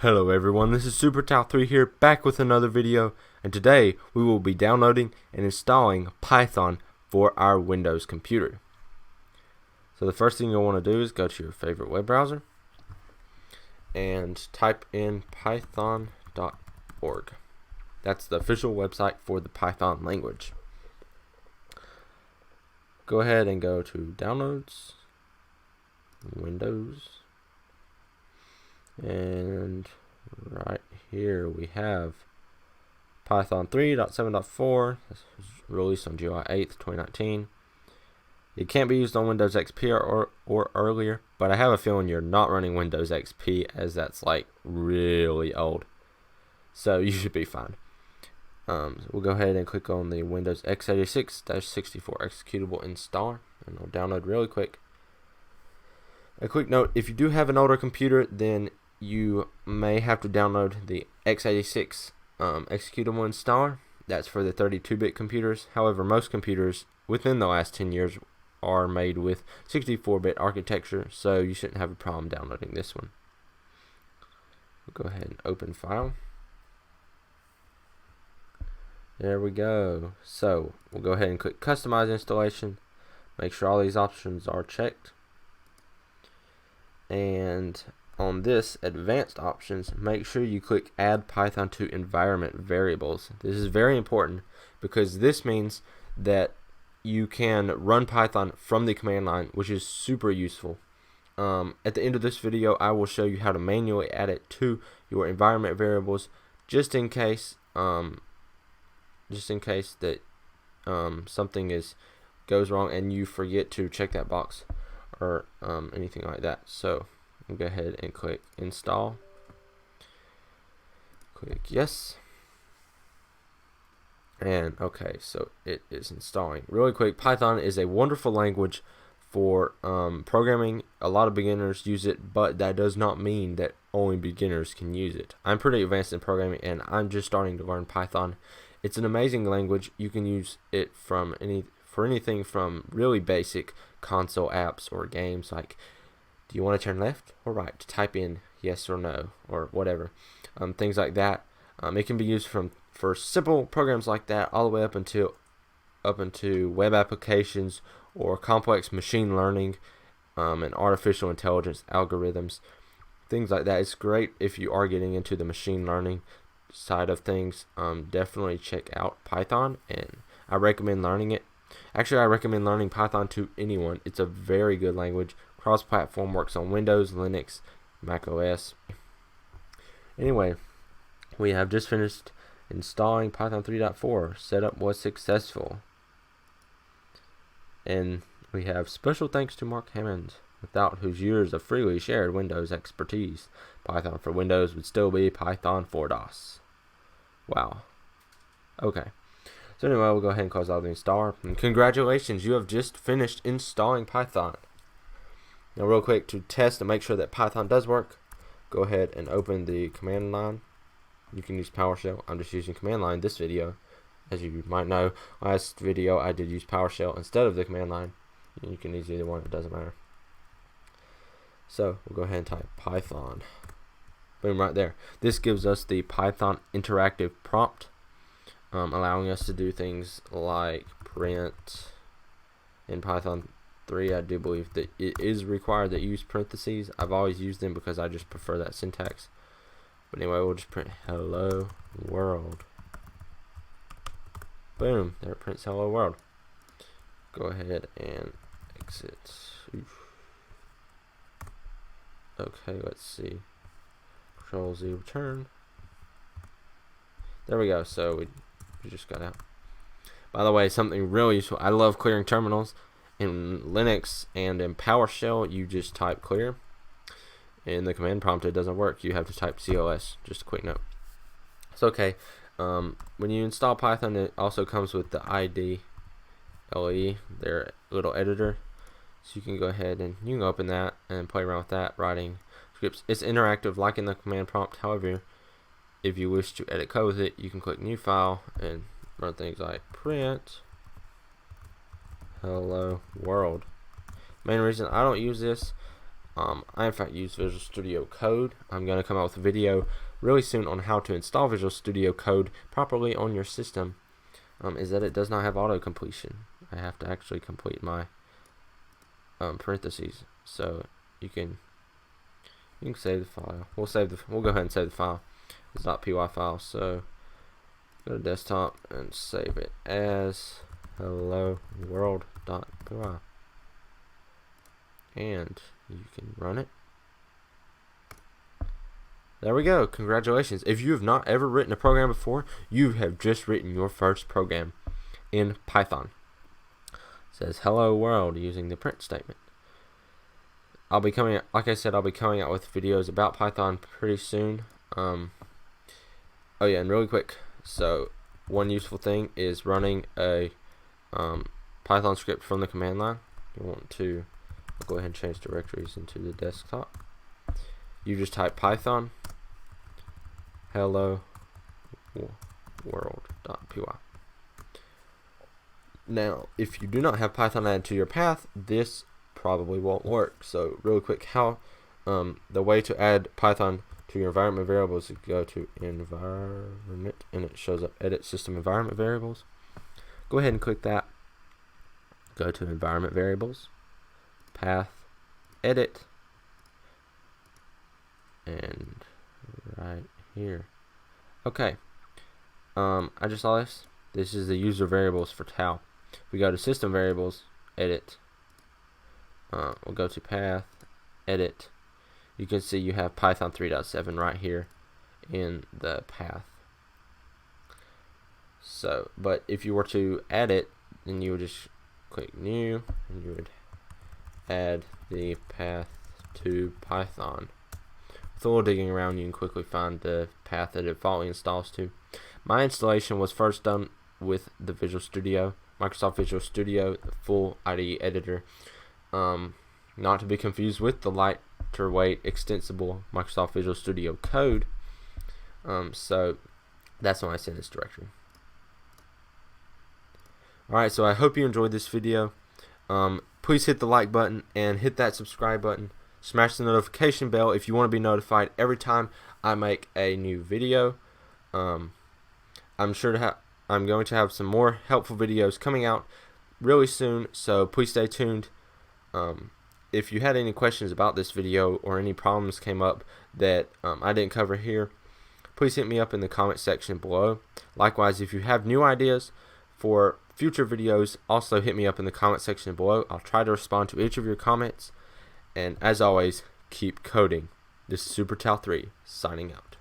Hello everyone, this is SuperTal3 here, back with another video, and today we will be downloading and installing Python for our Windows computer. So the first thing you'll want to do is go to your favorite web browser and type in python.org. That's the official website for the Python language. Go ahead and go to Downloads, Windows, and right here we have Python 3.7.4. This was released on July 8th, 2019. It can't be used on Windows XP or earlier, but I have a feeling you're not running Windows XP, as that's like really old. So you should be fine. We'll go ahead and click on the Windows x86-64 executable installer, and it'll download really quick. A quick note, if you do have an older computer, then you may have to download the x86 executable installer. That's for the 32-bit computers. However, most computers within the last 10 years are made with 64-bit architecture, so you shouldn't have a problem downloading this one. We'll go ahead and open file. There we go. So we'll go ahead and click Customize Installation. Make sure all these options are checked. And on this advanced options, make sure you click Add Python to Environment Variables. This is very important because this means that you can run Python from the command line, which is super useful. At the end of this video, I will show you how to manually add it to your environment variables, just in case that something goes wrong and you forget to check that box or anything like that. So we'll go ahead and click Install. Click Yes. And okay, so it is installing really quick. Python is a wonderful language for programming. A lot of beginners use it, but that does not mean that only beginners can use it. I'm pretty advanced in programming, and I'm just starting to learn Python. It's an amazing language. You can use it for anything from really basic console apps or games like, do you want to turn left or right to type in yes or no or whatever, things like that. It can be used for simple programs like that all the way up into web applications or complex machine learning and artificial intelligence algorithms, things like that. It's great if you are getting into the machine learning side of things. Definitely check out Python, and I recommend learning it. Actually, I recommend learning Python to anyone. It's a very good language. Cross-platform, works on Windows, Linux, Mac OS. Anyway, we have just finished installing Python 3.4. Setup was successful. And we have special thanks to Mark Hammond, without whose years of freely shared Windows expertise, Python for Windows would still be Python for DOS. Wow. Okay. So anyway, we'll go ahead and close out the installer. And congratulations, you have just finished installing Python. Now real quick, to test and make sure that Python does work, go ahead and open the command line. You can use PowerShell. I'm just using command line this video. As you might know, last video I did use PowerShell instead of the command line. You can use either one, it doesn't matter. So we'll go ahead and type Python. Boom, right there. This gives us the Python interactive prompt, allowing us to do things like print. In Python 3, I do believe that it is required that you use parentheses. I've always used them because I just prefer that syntax. But anyway, we'll just print hello world. Boom, there it prints hello world. Go ahead and exit. Oof. Okay, let's see. Control Z, return. There we go. So we just got out. By the way, something really useful. I love clearing terminals. In Linux and in PowerShell, you just type clear. In the command prompt, it doesn't work. You have to type CLS. Just a quick note. It's okay. When you install Python, it also comes with the IDLE, their little editor. So you can go ahead and you can open that and play around with that, writing scripts. It's interactive like in the command prompt. However, if you wish to edit code with it, you can click new file and run things like print hello world. Main reason I don't use this I in fact use Visual Studio Code. I'm going to come out with a video really soon on how to install Visual Studio Code properly on your system. Is that it does not have auto completion. I have to actually complete my parentheses. So you can save the file. We'll go ahead and save the file. It's .py file. So go to desktop and save it as hello world.py. And you can run it. There we go. Congratulations. If you have not ever written a program before, you have just written your first program in Python. It says hello world using the print statement. I'll be coming out, like I said, I'll be coming out with videos about Python pretty soon. Oh yeah, and really quick, so one useful thing is running a Python script from the command line. You want to go ahead and change directories into the desktop. You just type Python hello world.py. Now, if you do not have Python added to your path, this probably won't work. So, really quick, how the way to add Python to your environment variables is go to environment, and it shows up edit system environment variables. Go ahead and click that. Go to environment variables, path, edit, and right here. Okay. I just saw this. This is the user variables for tau. We go to system variables, edit. We'll go to path, edit. You can see you have Python 3.7 right here in the path. So, but if you were to add it, then you would just click new, and you would add the path to Python. With a little digging around, you can quickly find the path that it defaultly installs to. My installation was first done with the Visual Studio, Microsoft Visual Studio, the full IDE editor. Not to be confused with the lighter weight, extensible Microsoft Visual Studio Code. So that's when I send this directory. Alright, so I hope you enjoyed this video. Please hit the like button and hit that subscribe button. Smash the notification bell if you want to be notified every time I make a new video. I'm going to have some more helpful videos coming out really soon, so please stay tuned. If you had any questions about this video or any problems came up that I didn't cover here, please hit me up in the comment section below. Likewise, if you have new ideas for future videos, also hit me up in the comment section below. I'll try to respond to each of your comments. And as always, keep coding. This is SuperTal3 signing out.